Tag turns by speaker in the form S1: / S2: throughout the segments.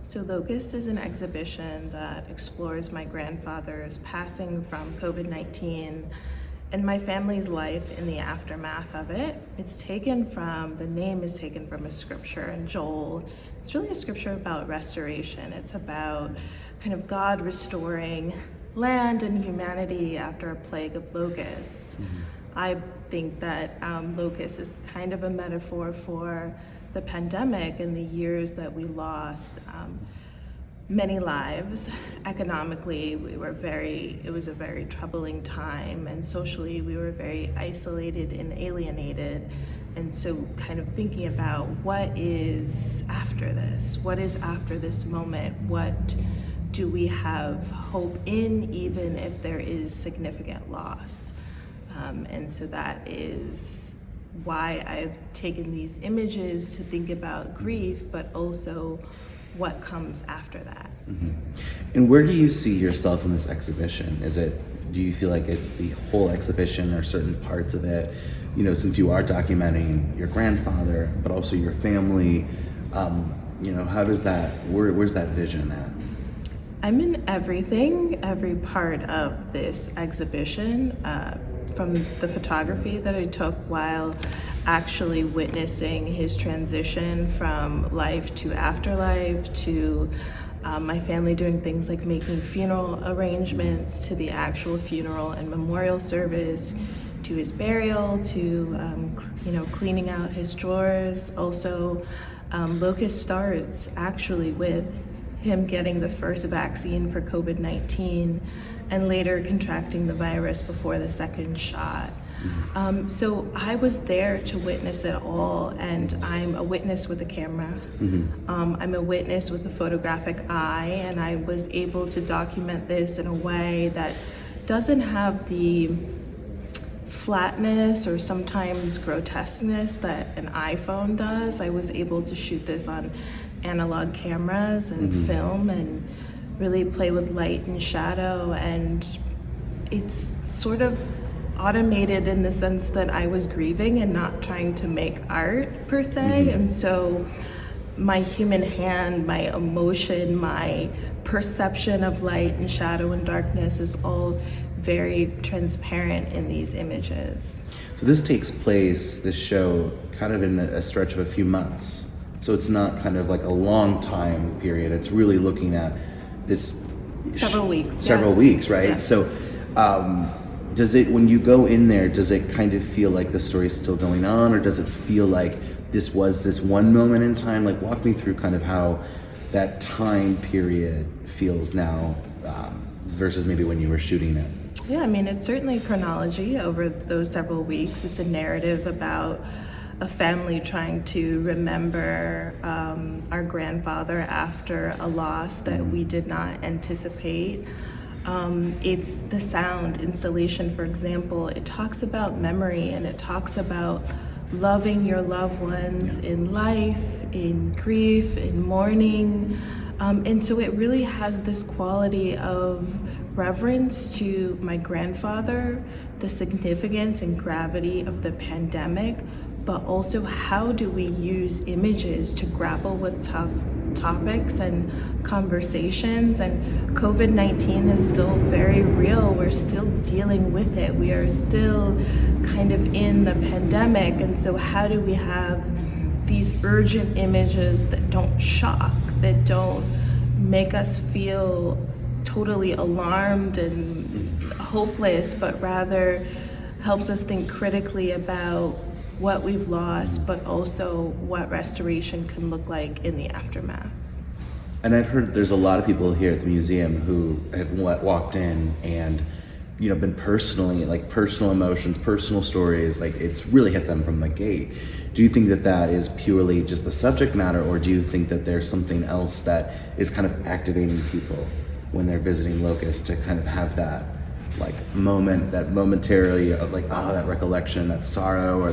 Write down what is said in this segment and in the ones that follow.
S1: So Locusts is an exhibition that explores my grandfather's passing from COVID-19 and my family's life in the aftermath of it. The name is taken from a scripture in Joel. It's really a scripture about restoration. It's about kind of God restoring land and humanity after a plague of locusts. I think that locust is kind of a metaphor for the pandemic and the years that we lost many lives. Economically, it was a very troubling time, and socially we were very isolated and alienated. And so kind of thinking about what is after this? What is after this moment? What do we have hope in, even if there is significant loss? And so that is why I've taken these images to think about grief, but also what comes after that.
S2: And where do you see yourself in this exhibition? Do you feel like it's the whole exhibition or certain parts of it? You know, since you are documenting your grandfather, but also your family, where's that vision at?
S1: I'm in everything, every part of this exhibition, from the photography that I took while actually witnessing his transition from life to afterlife, to my family doing things like making funeral arrangements, to the actual funeral and memorial service, to his burial, to cleaning out his drawers. Also, Locust starts actually with him getting the first vaccine for COVID-19 and later contracting the virus before the second shot. So I was there to witness it all, and I'm a witness with a camera. I'm a witness with a photographic eye, and I was able to document this in a way that doesn't have the flatness or sometimes grotesqueness that an iPhone does. I was able to shoot this on analog cameras and film and really play with light and shadow, and it's sort of automated in the sense that I was grieving and not trying to make art per se. And so my human hand, my emotion, my perception of light and shadow and darkness is all very transparent in these images.
S2: So this takes place, this show, kind of in a stretch of a few months. So it's not kind of like a long time period. It's really looking at this
S1: several weeks,
S2: right?
S1: Yes.
S2: So when you go in there, does it kind of feel like the story is still going on, or does it feel like this was this one moment in time? Like, walk me through kind of how that time period feels now versus maybe when you were shooting it.
S1: Yeah, I mean, it's certainly chronology over those several weeks. It's a narrative about a family trying to remember our grandfather after a loss that we did not anticipate. It's the sound installation, for example. It talks about memory, and it talks about loving your loved ones in life, in grief, in mourning. And so it really has this quality of reverence to my grandfather, the significance and gravity of the pandemic, but also how do we use images to grapple with tough topics and conversations. And COVID-19 is still very real. We're still dealing with it. We are still kind of in the pandemic. And so how do we have these urgent images that don't shock, that don't make us feel totally alarmed and hopeless, but rather helps us think critically about what we've lost, but also what restoration can look like in the aftermath.
S2: And I've heard there's a lot of people here at the museum who have walked in and, been personal emotions, personal stories, like it's really hit them from the gate. Do you think that is purely just the subject matter, or do you think that there's something else that is kind of activating people when they're visiting Locust to kind of have that moment, that momentarily of that recollection, that sorrow, or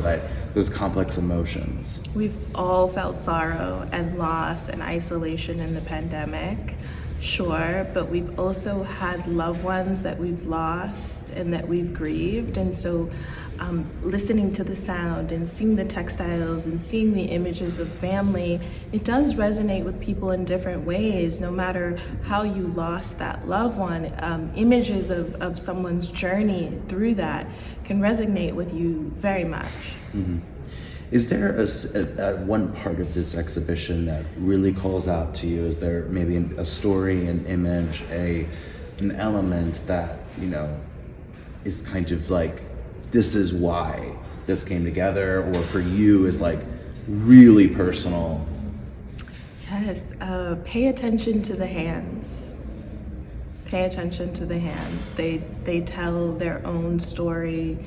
S2: those complex emotions?
S1: We've all felt sorrow and loss and isolation in the pandemic, sure, but we've also had loved ones that we've lost and that we've grieved. And so listening to the sound and seeing the textiles and seeing the images of family, it does resonate with people in different ways. No matter how you lost that loved one, images of someone's journey through that can resonate with you very much.
S2: Mm-hmm. Is there a one part of this exhibition that really calls out to you? Is there maybe a story, an image, an element that, you know, is kind of like, this is why this came together, or for you is like really personal?
S1: Yes, pay attention to the hands. Pay attention to the hands. They tell their own story.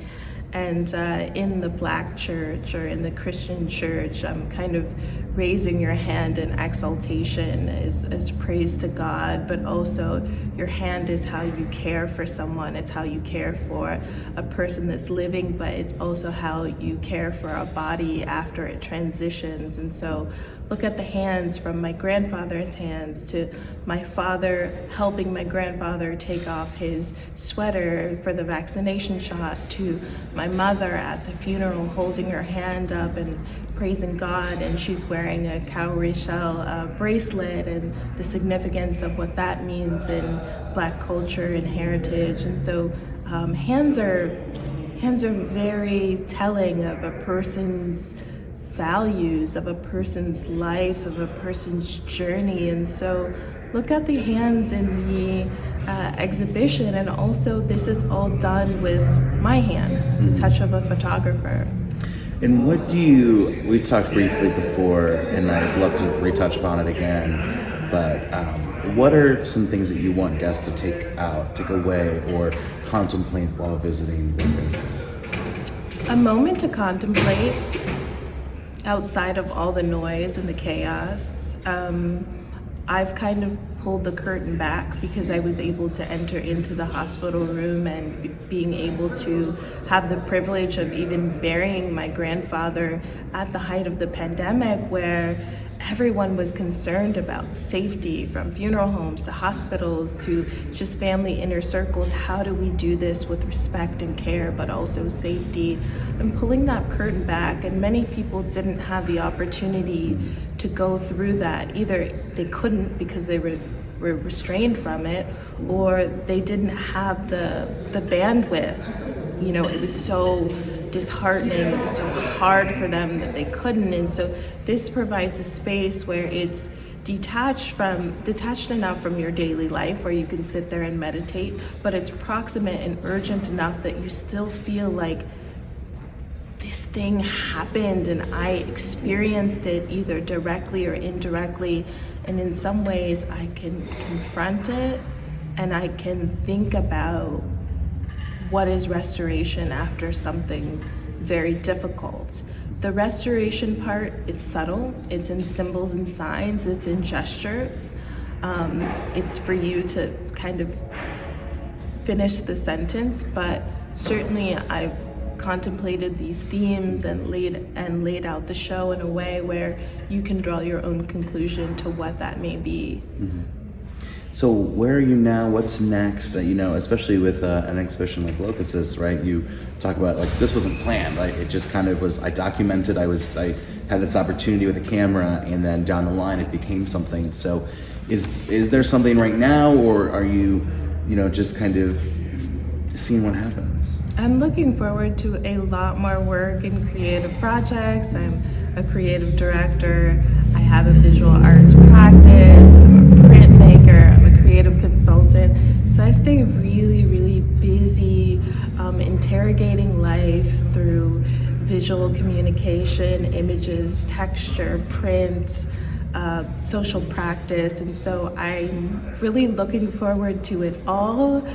S1: And in the Black church or in the Christian church, kind of raising your hand in exaltation is praise to God, but also your hand is how you care for someone. It's how you care for a person that's living, but it's also how you care for a body after it transitions. And so look at the hands, from my grandfather's hands to my father helping my grandfather take off his sweater for the vaccination shot, to my mother at the funeral holding her hand up and praising God, and she's wearing a cowrie-shell bracelet, and the significance of what that means in Black culture and heritage. And so hands are very telling of a person's values, of a person's life, of a person's journey. And so look at the hands in the exhibition, and also this is all done with my hand, the touch of a photographer.
S2: And we talked briefly before, and I'd love to retouch upon it again, but what are some things that you want guests to take away, or contemplate while visiting Locusts?
S1: A moment to contemplate outside of all the noise and the chaos. I've kind of pulled the curtain back because I was able to enter into the hospital room, and being able to have the privilege of even burying my grandfather at the height of the pandemic, where everyone was concerned about safety, from funeral homes to hospitals to just family inner circles. How do we do this with respect and care, but also safety? I'm pulling that curtain back, and many people didn't have the opportunity to go through that. Either they couldn't because they were restrained from it, or they didn't have the bandwidth. You know, it was so disheartening, it was so hard for them that they couldn't. And so this provides a space where it's detached enough from your daily life where you can sit there and meditate, but it's proximate and urgent enough that you still feel like this thing happened and I experienced it either directly or indirectly. And in some ways I can confront it, and I can think about what is restoration after something very difficult. The restoration part, it's subtle, it's in symbols and signs, it's in gestures. It's for you to kind of finish the sentence, but certainly I've contemplated these themes and laid out the show in a way where you can draw your own conclusion to what that may be.
S2: Mm-hmm. So where are you now? What's next? Especially with an exhibition like Locusts, right? You talk about, like, this wasn't planned, right? It just kind of was. I documented. I had this opportunity with a camera, and then down the line it became something. So, is there something right now, or are you, just kind of seeing what happens?
S1: I'm looking forward to a lot more work in creative projects. I'm a creative director. I have a visual arts practice. I'm a printmaker. I'm a creative consultant. So I stay really, really busy interrogating life through visual communication, images, texture, print, social practice. And so I'm really looking forward to it all.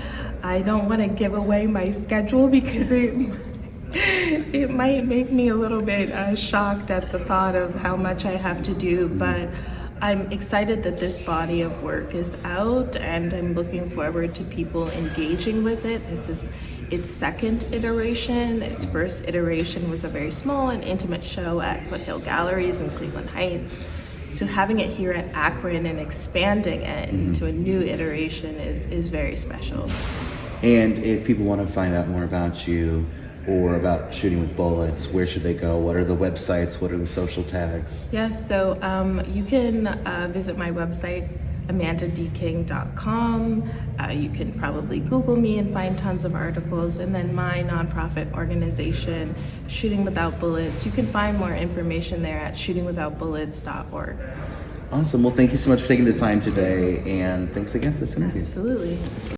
S1: I don't want to give away my schedule because it might make me a little bit shocked at the thought of how much I have to do, but I'm excited that this body of work is out, and I'm looking forward to people engaging with it. This is its second iteration. Its first iteration was a very small and intimate show at Foothill Galleries in Cleveland Heights. So having it here at Akron and expanding it into a new iteration is very special.
S2: And if people want to find out more about you, or about shooting with bullets, where should they go? What are the websites? What are the social tags?
S1: Yes, so you can visit my website, amandadking.com. You can probably Google me and find tons of articles. And then my nonprofit organization, Shooting Without Bullets, you can find more information there at shootingwithoutbullets.org.
S2: Awesome. Well, thank you so much for taking the time today, and thanks again for this interview.
S1: Absolutely.